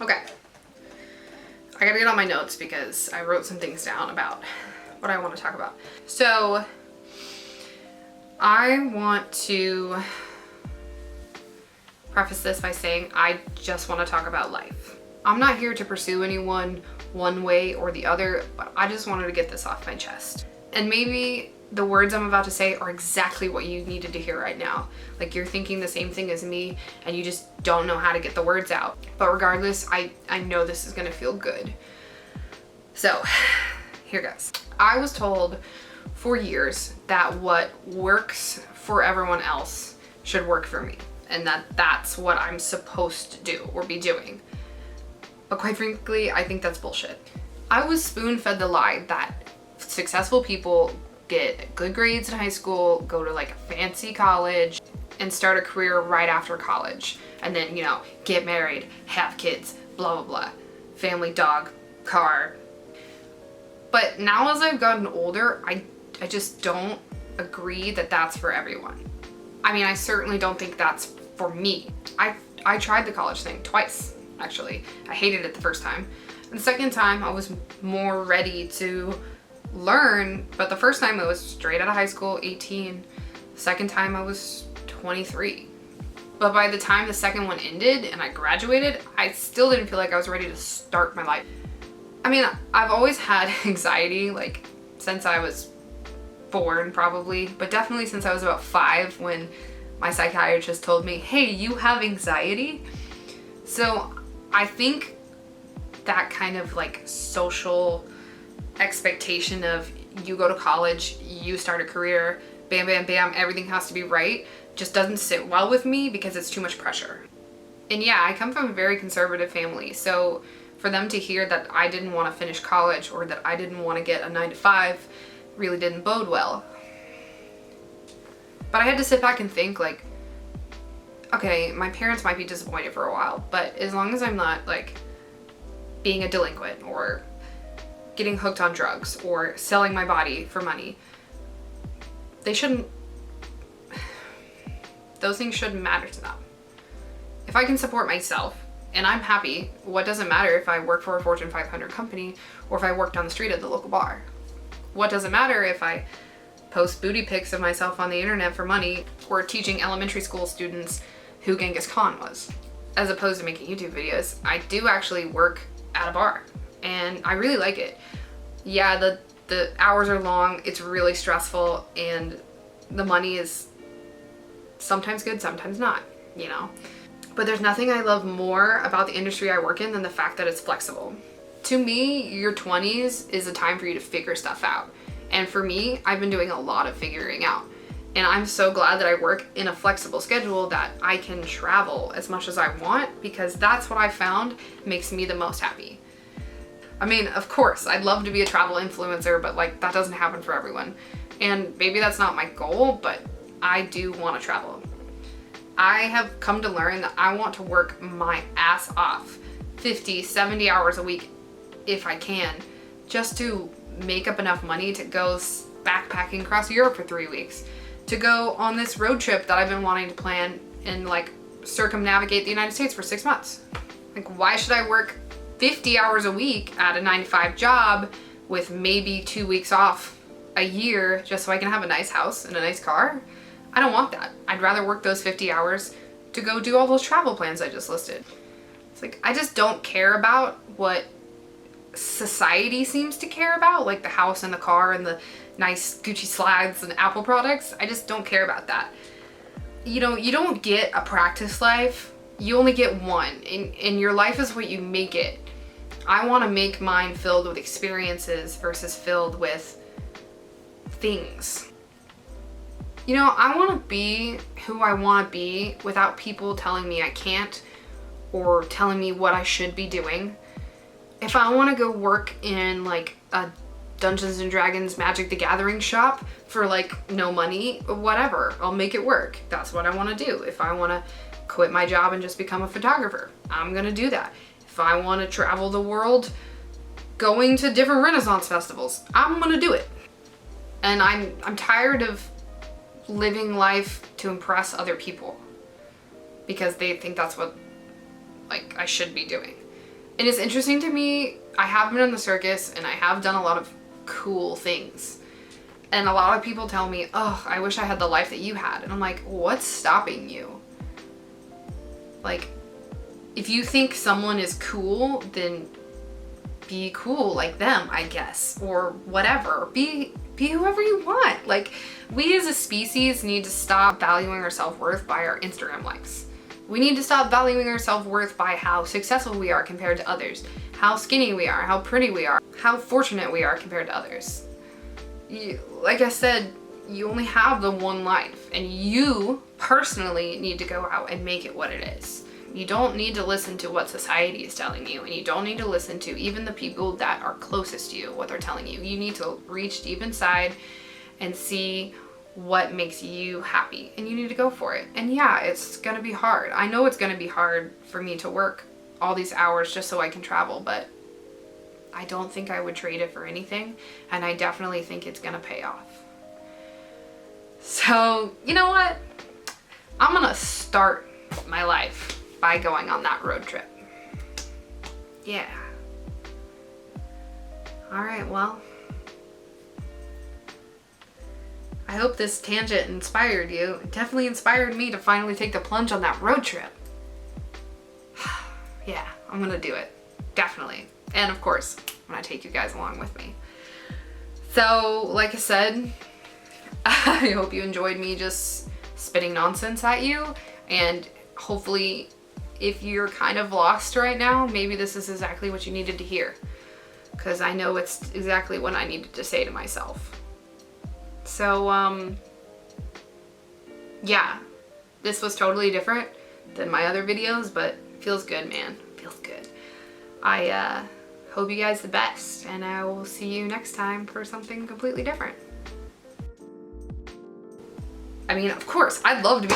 Okay. I gotta get on my notes because I wrote some things down about what I want to talk about. So, I want to preface this by saying I just want to talk about life. I'm not here to pursue anyone one way or the other, but I just wanted to get this off my chest. And maybe the words I'm about to say are exactly what you needed to hear right now. Like you're thinking the same thing as me and you just don't know how to get the words out. But regardless, I know this is gonna feel good. So here goes. I was told for years that what works for everyone else should work for me, and that's what I'm supposed to do or be doing. But quite frankly, I think that's bullshit. I was spoon-fed the lie that successful people get good grades in high school, go to like a fancy college, and start a career right after college. And then, you know, get married, have kids, blah, blah, blah. Family, dog, car. But now as I've gotten older, I just don't agree that that's for everyone. I mean, I certainly don't think that's for me. I tried the college thing twice, actually. I hated it the first time. And the second time, I was more ready to learn, but the first time I was straight out of high school, 18. The second time I was 23. But by the time the second one ended and I graduated, I still didn't feel like I was ready to start my life. I mean, I've always had anxiety, like since I was born probably, but definitely since I was about 5 when my psychiatrist told me, hey, you have anxiety. So I think that kind of like social expectation of you go to college, you start a career, bam, bam, bam, everything has to be right, just doesn't sit well with me because it's too much pressure. And yeah, I come from a very conservative family, so for them to hear that I didn't want to finish college or that I didn't want to get a 9-to-5 really didn't bode well. But I had to sit back and think like, okay, my parents might be disappointed for a while, but as long as I'm not like being a delinquent or getting hooked on drugs or selling my body for money, those things shouldn't matter to them. If I can support myself and I'm happy, what does it matter if I work for a Fortune 500 company or if I work down the street at the local bar? What does it matter if I post booty pics of myself on the internet for money or teaching elementary school students who Genghis Khan was? As opposed to making YouTube videos, I do actually work at a bar and I really like it. Yeah, the hours are long, it's really stressful, and the money is sometimes good, sometimes not, you know? But there's nothing I love more about the industry I work in than the fact that it's flexible. To me, your 20s is a time for you to figure stuff out. And for me, I've been doing a lot of figuring out. And I'm so glad that I work in a flexible schedule that I can travel as much as I want, because that's what I found makes me the most happy. I mean, of course, I'd love to be a travel influencer, but like that doesn't happen for everyone. And maybe that's not my goal, but I do want to travel. I have come to learn that I want to work my ass off 50, 70 hours a week if I can, just to make up enough money to go backpacking across Europe for 3 weeks, to go on this road trip that I've been wanting to plan and like circumnavigate the United States for 6 months. Like, why should I work 50 hours a week at a 9-to-5 job with maybe 2 weeks off a year just so I can have a nice house and a nice car? I don't want that. I'd rather work those 50 hours to go do all those travel plans I just listed. It's like, I just don't care about what society seems to care about, like the house and the car and the nice Gucci slides and Apple products. I just don't care about that. You know, you don't get a practice life. You only get one, and your life is what you make it. I want to make mine filled with experiences versus filled with things. You know, I want to be who I want to be without people telling me I can't or telling me what I should be doing. If I want to go work in like a Dungeons and Dragons Magic the Gathering shop for like no money, whatever, I'll make it work. That's what I want to do. If I want to quit my job and just become a photographer, I'm gonna do that. If I want to travel the world going to different Renaissance festivals, I'm gonna do it. And I'm tired of living life to impress other people because they think that's what like I should be doing. And it's interesting to me, I have been in the circus and I have done a lot of cool things. And a lot of people tell me, oh, I wish I had the life that you had. And I'm like, what's stopping you? Like, if you think someone is cool, then be cool like them, I guess, or whatever. Be whoever you want. Like, we as a species need to stop valuing our self-worth by our Instagram likes. We need to stop valuing our self-worth by how successful we are compared to others, how skinny we are, how pretty we are, how fortunate we are compared to others. Like I said, you only have the one life, and you personally need to go out and make it what it is. You don't need to listen to what society is telling you, and you don't need to listen to even the people that are closest to you, what they're telling you. You need to reach deep inside and see what makes you happy, and you need to go for it. And yeah, it's gonna be hard. I know it's gonna be hard for me to work all these hours just so I can travel, but I don't think I would trade it for anything, and I definitely think it's gonna pay off. So, you know what? I'm gonna start my life by going on that road trip. Yeah. All right, well, I hope this tangent inspired you. It definitely inspired me to finally take the plunge on that road trip. Yeah, I'm gonna do it. Definitely. And of course, I'm gonna take you guys along with me. So, like I said, I hope you enjoyed me just spitting nonsense at you, and hopefully if you're kind of lost right now, maybe this is exactly what you needed to hear, because I know it's exactly what I needed to say to myself. So, yeah, this was totally different than my other videos, but feels good, man. Feels good. I hope you guys the best, and I will see you next time for something completely different. I mean, of course, I'd love to be